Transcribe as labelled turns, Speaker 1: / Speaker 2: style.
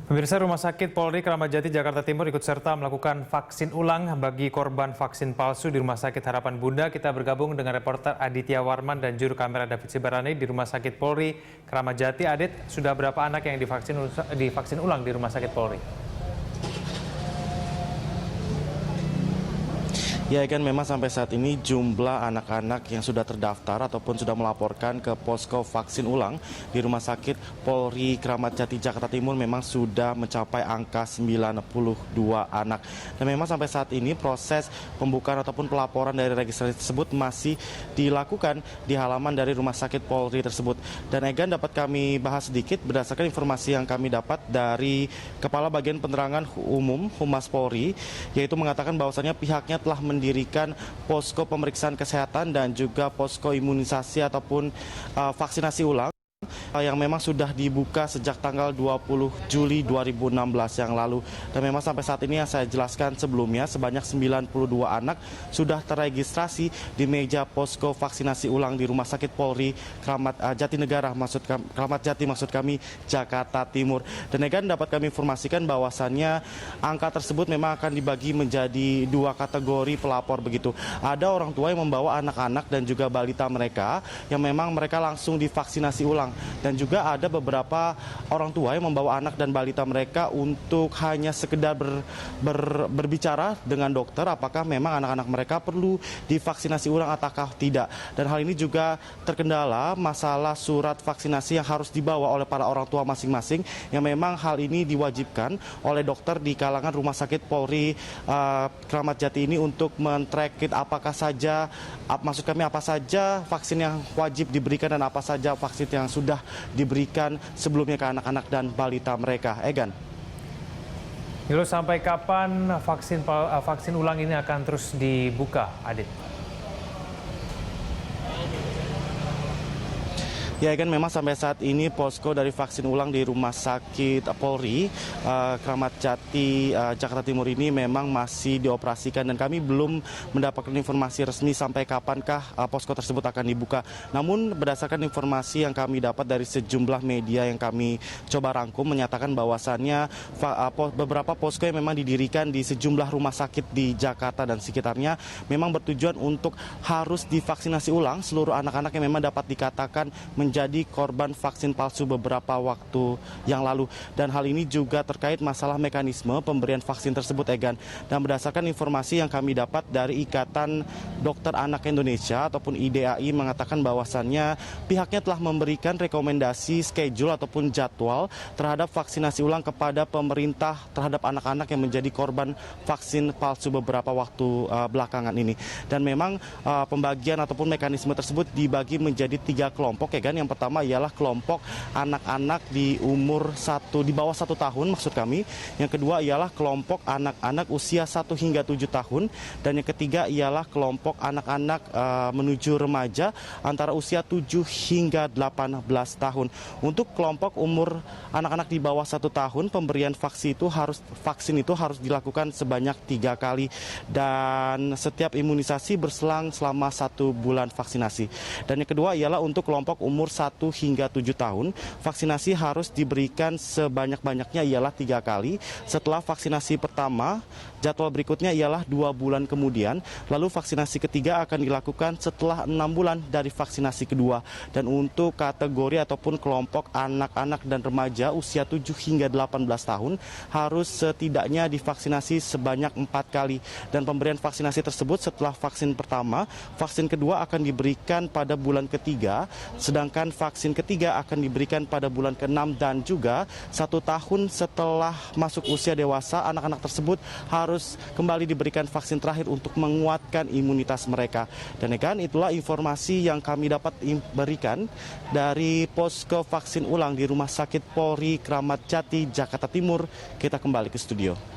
Speaker 1: Pemirsa, Rumah Sakit Polri Kramat Jati Jakarta Timur ikut serta melakukan vaksin ulang bagi korban vaksin palsu di Rumah Sakit Harapan Bunda. Kita bergabung dengan reporter Aditya Warman dan juru kamera David Sibarani di Rumah Sakit Polri Kramat Jati. Adit, sudah berapa anak yang divaksin ulang di Rumah Sakit Polri?
Speaker 2: Ya kan, memang sampai saat ini jumlah anak-anak yang sudah terdaftar ataupun sudah melaporkan ke posko vaksin ulang di Rumah Sakit Polri Kramat Jati Jakarta Timur memang sudah mencapai angka 92 anak. Dan memang sampai saat ini proses pembukaan ataupun pelaporan dari registrasi tersebut masih dilakukan di halaman dari Rumah Sakit Polri tersebut. Dan Egan, dapat kami bahas sedikit berdasarkan informasi yang kami dapat dari Kepala Bagian Penerangan Umum Humas Polri, yaitu mengatakan bahwasannya pihaknya telah mendirikan posko pemeriksaan kesehatan dan juga posko imunisasi ataupun vaksinasi ulang yang memang sudah dibuka sejak tanggal 20 Juli 2016 yang lalu. Dan memang sampai saat ini yang saya jelaskan sebelumnya, sebanyak 92 anak sudah terregistrasi di meja posko vaksinasi ulang di Rumah Sakit Polri Kramat Jati Jakarta Timur. Dan Egan, dapat kami informasikan bahwasannya angka tersebut memang akan dibagi menjadi dua kategori pelapor begitu. Ada orang tua yang membawa anak-anak dan juga balita mereka yang memang mereka langsung divaksinasi ulang. Dan juga ada beberapa orang tua yang membawa anak dan balita mereka untuk hanya sekedar berbicara dengan dokter apakah memang anak-anak mereka perlu divaksinasi ulang ataukah tidak. Dan hal ini juga terkendala masalah surat vaksinasi yang harus dibawa oleh para orang tua masing-masing, yang memang hal ini diwajibkan oleh dokter di kalangan Rumah Sakit Polri Kramat Jati ini untuk men-track apakah saja, apa saja vaksin yang wajib diberikan dan apa saja vaksin yang sudah diberikan sebelumnya ke anak-anak dan balita mereka. Egan.
Speaker 1: Lalu sampai kapan vaksin ulang ini akan terus dibuka, Adit?
Speaker 2: Ya kan, memang sampai saat ini posko dari vaksin ulang di Rumah Sakit Polri Kramat Jati Jakarta Timur ini memang masih dioperasikan dan kami belum mendapatkan informasi resmi sampai kapankah posko tersebut akan dibuka. Namun berdasarkan informasi yang kami dapat dari sejumlah media yang kami coba rangkum menyatakan bahwasannya beberapa posko yang memang didirikan di sejumlah rumah sakit di Jakarta dan sekitarnya memang bertujuan untuk harus divaksinasi ulang seluruh anak-anak yang memang dapat dikatakan menjadi korban vaksin palsu beberapa waktu yang lalu. Dan hal ini juga terkait masalah mekanisme pemberian vaksin tersebut, Egan. Dan berdasarkan informasi yang kami dapat dari Ikatan Dokter Anak Indonesia ataupun IDAI mengatakan bahwasannya pihaknya telah memberikan rekomendasi schedule ataupun jadwal terhadap vaksinasi ulang kepada pemerintah terhadap anak-anak yang menjadi korban vaksin palsu beberapa waktu belakangan ini. Dan memang pembagian ataupun mekanisme tersebut dibagi menjadi 3 kelompok, Egan. Yang pertama ialah kelompok anak-anak di bawah 1 tahun maksud kami. Yang kedua ialah kelompok anak-anak usia 1 hingga 7 tahun. Dan yang ketiga ialah kelompok anak-anak menuju remaja antara usia 7 hingga 18 tahun. Untuk kelompok umur anak-anak di bawah 1 tahun, pemberian vaksin itu harus dilakukan sebanyak 3 kali. Dan setiap imunisasi berselang selama 1 bulan vaksinasi. Dan yang kedua ialah untuk kelompok umur 1 hingga 7 tahun, vaksinasi harus diberikan sebanyak-banyaknya ialah 3 kali. Setelah vaksinasi pertama, jadwal berikutnya ialah 2 bulan kemudian. Lalu vaksinasi ketiga akan dilakukan setelah 6 bulan dari vaksinasi kedua. Dan untuk kategori ataupun kelompok anak-anak dan remaja usia 7 hingga 18 tahun harus setidaknya divaksinasi sebanyak 4 kali. Dan pemberian vaksinasi tersebut setelah vaksin pertama, vaksin kedua akan diberikan pada bulan ketiga, sedangkan vaksin ketiga akan diberikan pada bulan ke-6 dan juga 1 tahun setelah masuk usia dewasa, anak-anak tersebut harus kembali diberikan vaksin terakhir untuk menguatkan imunitas mereka. Dan kan itulah informasi yang kami dapat berikan dari posko vaksin ulang di Rumah Sakit Polri Kramat Jati Jakarta Timur. Kita kembali ke studio.